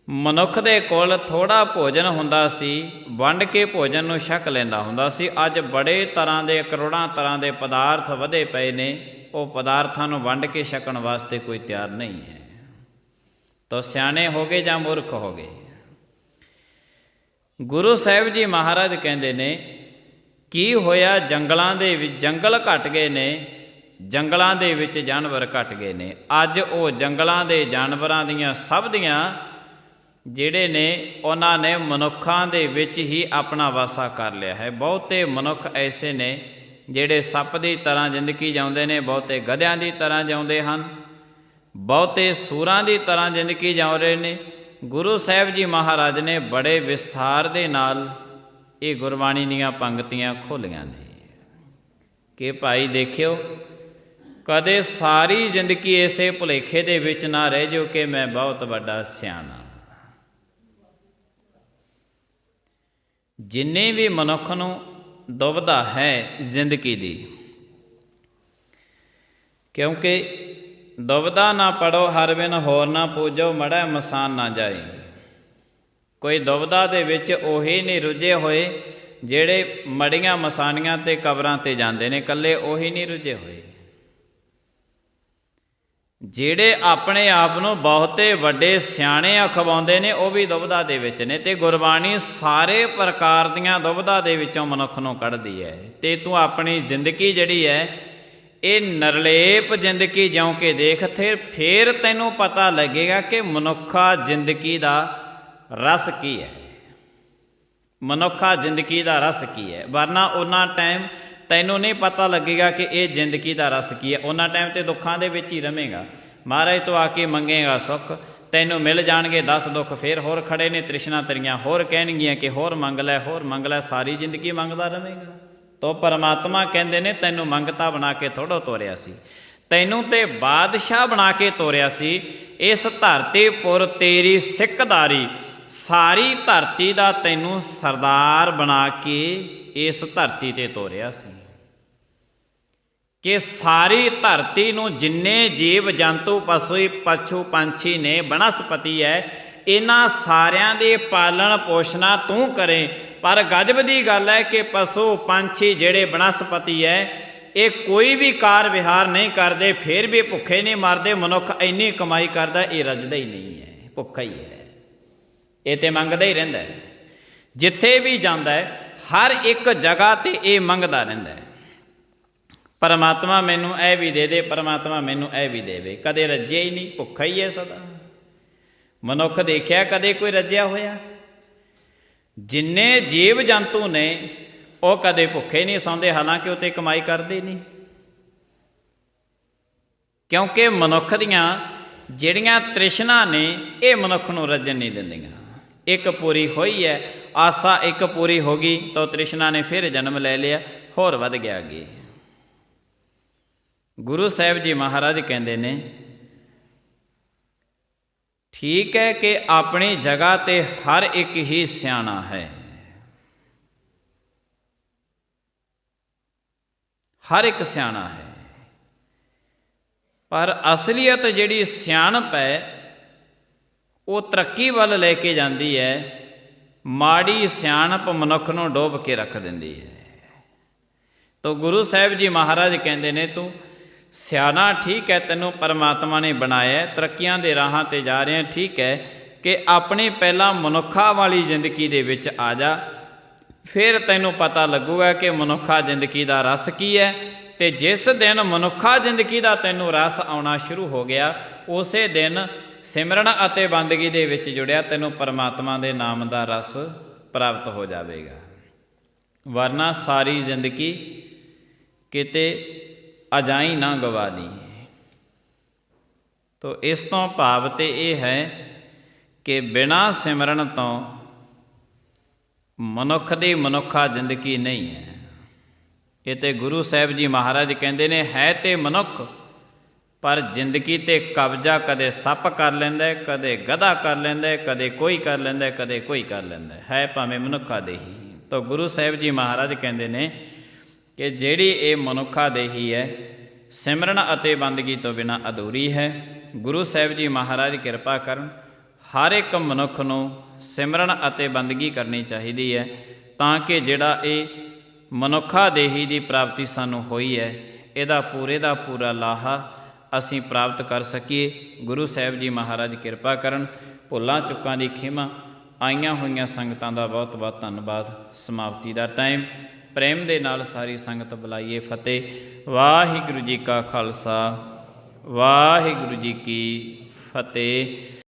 ਮਨੁੱਖ ਦੇ ਕੋਲ ਥੋੜ੍ਹਾ ਭੋਜਨ ਹੁੰਦਾ ਸੀ, ਵੰਡ ਕੇ ਭੋਜਨ ਨੂੰ ਛਕ ਲੈਂਦਾ ਹੁੰਦਾ ਸੀ। ਅੱਜ ਬੜੇ ਤਰ੍ਹਾਂ ਦੇ, ਕਰੋੜਾਂ ਤਰ੍ਹਾਂ ਦੇ ਪਦਾਰਥ ਵਧੇ ਪਏ ਨੇ, ਉਹ ਪਦਾਰਥਾਂ ਨੂੰ ਵੰਡ ਕੇ ਛਕਣ ਵਾਸਤੇ ਕੋਈ ਤਿਆਰ ਨਹੀਂ ਹੈ। ਤਾਂ ਸਿਆਣੇ ਹੋ ਗਏ ਜਾਂ ਮੂਰਖ ਹੋ ਗਏ। ਗੁਰੂ ਸਾਹਿਬ ਜੀ ਮਹਾਰਾਜ ਕਹਿੰਦੇ ਨੇ, ਕੀ ਹੋਇਆ ਜੰਗਲਾਂ ਦੇ ਵਿੱਚ, ਜੰਗਲ ਘਟ ਗਏ ਨੇ, ਜੰਗਲਾਂ ਦੇ ਵਿੱਚ ਜਾਨਵਰ ਘਟ ਗਏ ਨੇ। ਅੱਜ ਉਹ ਜੰਗਲਾਂ ਦੇ ਜਾਨਵਰਾਂ ਦੀਆਂ ਸਭ ਦੀਆਂ ਜਿਹੜੇ ਨੇ, ਉਹਨਾਂ ਨੇ ਮਨੁੱਖਾਂ ਦੇ ਵਿੱਚ ਹੀ ਆਪਣਾ ਵਾਸਾ ਕਰ ਲਿਆ ਹੈ। ਬਹੁਤੇ ਮਨੁੱਖ ਐਸੇ ਨੇ ਜਿਹੜੇ ਸੱਪ ਦੀ ਤਰ੍ਹਾਂ ਜ਼ਿੰਦਗੀ ਜਿਉਂਦੇ ਨੇ, ਬਹੁਤੇ ਗਧਿਆਂ ਦੀ ਤਰ੍ਹਾਂ ਜਿਉਂਦੇ ਹਨ, ਬਹੁਤੇ ਸੂਰਾਂ ਦੀ ਤਰ੍ਹਾਂ ਜ਼ਿੰਦਗੀ ਜਿਉ ਰਹੇ ਨੇ। ਗੁਰੂ ਸਾਹਿਬ ਜੀ ਮਹਾਰਾਜ ਨੇ ਬੜੇ ਵਿਸਥਾਰ ਦੇ ਨਾਲ ਇਹ ਗੁਰਬਾਣੀ ਦੀਆਂ ਪੰਗਤੀਆਂ ਖੋਲ੍ਹੀਆਂ ਨੇ ਕਿ ਭਾਈ ਦੇਖਿਓ, ਕਦੇ ਸਾਰੀ ਜ਼ਿੰਦਗੀ ਇਸੇ ਭੁਲੇਖੇ ਦੇ ਵਿੱਚ ਨਾ ਰਹਿ ਜਾਓ ਕਿ ਮੈਂ ਬਹੁਤ ਵੱਡਾ ਸਿਆਣਾ। ਜਿੰਨੇ ਵੀ ਮਨੁੱਖ ਨੂੰ ਦੁਬਿਧਾ ਹੈ ਜ਼ਿੰਦਗੀ ਦੀ, ਕਿਉਂਕਿ ਦੁਬਿਧਾ ਨਾ ਪੜੋ ਹਰ ਬਿਨ ਹੋਰ ਨਾ ਪੂਜੋ, ਮੜ੍ਹੈ ਮਸਾਨ ਨਾ ਜਾਈ। ਕੋਈ ਦੁਬਿਧਾ ਦੇ ਵਿੱਚ ਉਹੀ ਨਹੀਂ ਰੁੱਝੇ ਹੋਏ ਜਿਹੜੇ ਮੜੀਆਂ ਮਸਾਨੀਆਂ ਤੇ ਕਬਰਾਂ ਤੇ ਜਾਂਦੇ ਨੇ, ਇਕੱਲੇ ਉਹੀ ਨਹੀਂ ਰੁੱਝੇ ਹੋਏ। ਜਿਹੜੇ ਆਪਣੇ ਆਪ ਨੂੰ ਬਹੁਤੇ ਵੱਡੇ ਸਿਆਣੇ ਅਖਵਾਉਂਦੇ ਨੇ, ਉਹ ਵੀ ਦੁਬਿਧਾ ਦੇ ਵਿੱਚ ਨੇ। ਤੇ ਗੁਰਬਾਣੀ ਸਾਰੇ ਪ੍ਰਕਾਰ ਦੀਆਂ ਦੁਬਿਧਾ ਦੇ ਵਿੱਚੋਂ ਮਨੁੱਖ ਨੂੰ ਕੱਢਦੀ ਹੈ। ਤੇ ਤੂੰ ਆਪਣੀ ਜ਼ਿੰਦਗੀ ਜਿਹੜੀ ਹੈ, ਇਹ ਨਿਰਲੇਪ ਜ਼ਿੰਦਗੀ ਜਿਉਂ ਕੇ ਦੇਖ, ਫਿਰ ਤੈਨੂੰ ਪਤਾ ਲੱਗੇਗਾ ਕਿ ਮਨੁੱਖਾ ਜ਼ਿੰਦਗੀ ਦਾ ਰਸ ਕੀ ਹੈ, ਮਨੁੱਖਾ ਜ਼ਿੰਦਗੀ ਦਾ ਰਸ ਕੀ ਹੈ। ਵਰਨਾ ਉਹਨਾਂ ਟਾਈਮ ਤੈਨੂੰ ਨਹੀਂ ਪਤਾ ਲੱਗੇਗਾ ਕਿ ਇਹ ਜ਼ਿੰਦਗੀ ਦਾ ਰਸ ਕੀ ਹੈ। ਉਹਨਾਂ ਟਾਈਮ ਤੇ ਦੁੱਖਾਂ ਦੇ ਵਿੱਚ ਹੀ ਰਵੇਂਗਾ। ਮਹਾਰਾਜ ਤੋਂ ਆ ਕੇ ਮੰਗੇਗਾ ਸੁੱਖ, ਤੈਨੂੰ ਮਿਲ ਜਾਣਗੇ 10 ਦੁੱਖ ਫਿਰ ਹੋਰ ਖੜੇ ਨੇ, ਤ੍ਰਿਸ਼ਨਾ ਤੇਰੀਆਂ ਹੋਰ ਕਹਿਣਗੀਆਂ ਕਿ ਹੋਰ ਮੰਗ ਲੈ, ਹੋਰ ਮੰਗ ਲੈ, ਸਾਰੀ ਜ਼ਿੰਦਗੀ ਮੰਗਦਾ ਰਵੇਂਗਾ। ਤੋ ਪਰਮਾਤਮਾ ਕਹਿੰਦੇ ਨੇ, ਤੈਨੂੰ ਮੰਗਤਾ ਬਣਾ ਕੇ ਥੋੜ੍ਹਾ ਤੋਰਿਆ ਸੀ, ਤੈਨੂੰ ਤੇ ਬਾਦਸ਼ਾਹ ਬਣਾ ਕੇ ਤੋਰਿਆ ਸੀ। ਇਸ ਧਰਤੀ ਪੁਰ ਤੇਰੀ ਸਿੱਖਦਾਰੀ, ਸਾਰੀ ਧਰਤੀ ਦਾ ਤੈਨੂੰ ਸਰਦਾਰ ਬਣਾ ਕੇ ਇਸ ਧਰਤੀ ਤੇ ਤੋਰਿਆ ਸੀ ਕਿ ਸਾਰੀ ਧਰਤੀ ਨੂੰ ਜਿੰਨੇ ਜੀਵ ਜੰਤੂ ਪਸ਼ੂ ਪੰਛੀ ਨੇ, ਬਨਸਪਤੀ ਹੈ, ਇਹਨਾਂ ਸਾਰਿਆਂ ਦੇ ਪਾਲਣ ਪੋਸ਼ਣਾ ਤੂੰ ਕਰੇ। ਪਰ ਗਜਬ ਦੀ ਗੱਲ ਹੈ ਕਿ ਪਸ਼ੂ ਪੰਛੀ ਜਿਹੜੇ ਬਨਸਪਤੀ ਹੈ, ਇਹ ਕੋਈ ਵੀ ਕਾਰ ਵਿਹਾਰ ਨਹੀਂ ਕਰਦੇ, ਫਿਰ ਵੀ ਭੁੱਖੇ ਨਹੀਂ ਮਰਦੇ। ਮਨੁੱਖ ਇੰਨੀ ਕਮਾਈ ਕਰਦਾ, ਇਹ ਰੱਜਦਾ ਹੀ ਨਹੀਂ ਹੈ, ਭੁੱਖਾ ਹੀ ਹੈ, ਇਹ ਤੇ ਮੰਗਦਾ ਹੀ ਰਹਿੰਦਾ ਹੈ। ਜਿੱਥੇ ਵੀ ਜਾਂਦਾ ਹੈ ਹਰ ਇੱਕ ਜਗ੍ਹਾ ਤੇ ਇਹ ਮੰਗਦਾ ਰਹਿੰਦਾ ਹੈ, ਪਰਮਾਤਮਾ ਮੈਨੂੰ ਇਹ ਵੀ ਦੇ ਦੇ, ਪਰਮਾਤਮਾ ਮੈਨੂੰ ਇਹ ਵੀ ਦੇਵੇ। ਕਦੇ ਰੱਜਿਆ ਹੀ ਨਹੀਂ, ਭੁੱਖਾ ਹੀ ਹੈ ਸਦਾ। ਮਨੁੱਖ ਦੇਖਿਆ ਕਦੇ ਕੋਈ ਰੱਜਿਆ ਹੋਇਆ? ਜਿੰਨੇ ਜੀਵ ਜੰਤੂ ਨੇ ਉਹ ਕਦੇ ਭੁੱਖੇ ਨਹੀਂ ਸੌਂਦੇ, ਹਾਲਾਂਕਿ ਉਹ ਤੇ ਕਮਾਈ ਕਰਦੇ ਨਹੀਂ। ਕਿਉਂਕਿ ਮਨੁੱਖ ਦੀਆਂ ਜਿਹੜੀਆਂ ਤ੍ਰਿਸ਼ਨਾ ਨੇ ਇਹ ਮਨੁੱਖ ਨੂੰ ਰੱਜਣ ਨਹੀਂ ਦਿੰਦੀਆਂ। ਇੱਕ ਪੂਰੀ ਹੋਈ ਹੈ ਆਸਾ, ਇੱਕ ਪੂਰੀ ਹੋ ਗਈ ਤਾਂ ਤ੍ਰਿਸ਼ਨਾ ਨੇ ਫਿਰ ਜਨਮ ਲੈ ਲਿਆ, ਹੋਰ ਵੱਧ ਗਿਆ ਅੱਗੇ। ਗੁਰੂ ਸਾਹਿਬ ਜੀ ਮਹਾਰਾਜ ਕਹਿੰਦੇ ਨੇ, ਠੀਕ ਹੈ ਕਿ ਆਪਣੀ ਜਗ੍ਹਾ ਤੇ ਹਰ ਇੱਕ ਹੀ ਸਿਆਣਾ ਹੈ, ਹਰ ਇੱਕ ਸਿਆਣਾ ਹੈ, ਪਰ ਅਸਲੀਅਤ ਜਿਹੜੀ ਸਿਆਣਪ ਹੈ ਉਹ ਤਰੱਕੀ ਵੱਲ ਲੈ ਕੇ ਜਾਂਦੀ ਹੈ। ਮਾੜੀ ਸਿਆਣਪ ਮਨੁੱਖ ਨੂੰ ਡੋਬ ਕੇ ਰੱਖ ਦਿੰਦੀ ਹੈ। ਤਾਂ ਗੁਰੂ ਸਾਹਿਬ ਜੀ ਮਹਾਰਾਜ ਕਹਿੰਦੇ ਨੇ, ਤੂੰ ਸਿਆਣਾ ਠੀਕ ਹੈ, ਤੈਨੂੰ ਪਰਮਾਤਮਾ ਨੇ ਬਣਾਇਆ, ਤਰੱਕੀਆਂ ਦੇ ਰਾਹਾਂ 'ਤੇ ਜਾ ਰਿਹਾ, ਠੀਕ ਹੈ, ਕਿ ਆਪਣੀ ਪਹਿਲਾਂ ਮਨੁੱਖਾਂ ਵਾਲੀ ਜ਼ਿੰਦਗੀ ਦੇ ਵਿੱਚ ਆ ਜਾ, ਫਿਰ ਤੈਨੂੰ ਪਤਾ ਲੱਗੂਗਾ ਕਿ ਮਨੁੱਖਾ ਜ਼ਿੰਦਗੀ ਦਾ ਰਸ ਕੀ ਹੈ। ਅਤੇ ਜਿਸ ਦਿਨ ਮਨੁੱਖਾ ਜ਼ਿੰਦਗੀ ਦਾ ਤੈਨੂੰ ਰਸ ਆਉਣਾ ਸ਼ੁਰੂ ਹੋ ਗਿਆ, ਉਸੇ ਦਿਨ ਸਿਮਰਨ ਅਤੇ ਬੰਦਗੀ ਦੇ ਵਿੱਚ ਜੁੜਿਆ ਤੈਨੂੰ ਪਰਮਾਤਮਾ ਦੇ ਨਾਮ ਦਾ ਰਸ ਪ੍ਰਾਪਤ ਹੋ ਜਾਵੇਗਾ। ਵਰਨਾ ਸਾਰੀ ਜ਼ਿੰਦਗੀ ਕਿਤੇ ਅਜਾਈ ਨਾ ਗਵਾ ਦੀ। ਤੋ ਇਸ ਤੋਂ ਭਾਵ ਤੇ ਇਹ ਹੈ ਕਿ ਬਿਨਾਂ ਸਿਮਰਨ ਤੋਂ ਮਨੁੱਖ ਦੀ ਮਨੁੱਖਾ ਜ਼ਿੰਦਗੀ ਨਹੀਂ ਹੈ। ਇਹ ਤੇ ਗੁਰੂ ਸਾਹਿਬ ਜੀ ਮਹਾਰਾਜ ਕਹਿੰਦੇ ਨੇ, ਹੈ ਤੇ ਮਨੁੱਖ ਪਰ ਜ਼ਿੰਦਗੀ 'ਤੇ ਕਬਜ਼ਾ ਕਦੇ ਸੱਪ ਕਰ ਲੈਂਦਾ, ਕਦੇ ਗਧਾ ਕਰ ਲੈਂਦਾ, ਕਦੇ ਕੋਈ ਕਰ ਲੈਂਦਾ, ਕਦੇ ਕੋਈ ਕਰ ਲੈਂਦਾ, ਹੈ ਭਾਵੇਂ ਮਨੁੱਖਾ ਦੇਹੀ। ਤਾਂ ਗੁਰੂ ਸਾਹਿਬ ਜੀ ਮਹਾਰਾਜ ਕਹਿੰਦੇ ਨੇ ਕਿ ਜਿਹੜੀ ਇਹ ਮਨੁੱਖਾ ਦੇਹੀ ਹੈ, ਸਿਮਰਨ ਅਤੇ ਬੰਦਗੀ ਤੋਂ ਬਿਨਾਂ ਅਧੂਰੀ ਹੈ। ਗੁਰੂ ਸਾਹਿਬ ਜੀ ਮਹਾਰਾਜ ਕਿਰਪਾ ਕਰਨ, ਹਰ ਇੱਕ ਮਨੁੱਖ ਨੂੰ ਸਿਮਰਨ ਅਤੇ ਬੰਦਗੀ ਕਰਨੀ ਚਾਹੀਦੀ ਹੈ, ਤਾਂ ਕਿ ਜਿਹੜਾ ਇਹ ਮਨੁੱਖਾ ਦੇਹੀ ਦੀ ਪ੍ਰਾਪਤੀ ਸਾਨੂੰ ਹੋਈ ਹੈ, ਇਹਦਾ ਪੂਰੇ ਦਾ ਪੂਰਾ ਲਾਹਾ ਅਸੀਂ ਪ੍ਰਾਪਤ ਕਰ ਸਕੀਏ। ਗੁਰੂ ਸਾਹਿਬ ਜੀ ਮਹਾਰਾਜ ਕਿਰਪਾ ਕਰਨ। ਭੁੱਲਾਂ ਚੁੱਕਾਂ ਦੀ ਖਿਮਾ। ਆਈਆਂ ਹੋਈਆਂ ਸੰਗਤਾਂ ਦਾ ਬਹੁਤ ਬਹੁਤ ਧੰਨਵਾਦ। ਸਮਾਪਤੀ ਦਾ ਟਾਈਮ। ਪ੍ਰੇਮ ਦੇ ਨਾਲ ਸਾਰੀ ਸੰਗਤ ਬੁਲਾਈਏ ਫਤਿਹ। ਵਾਹਿਗੁਰੂ ਜੀ ਕਾ ਖਾਲਸਾ, ਵਾਹਿਗੁਰੂ ਜੀ ਕੀ ਫਤਿਹ।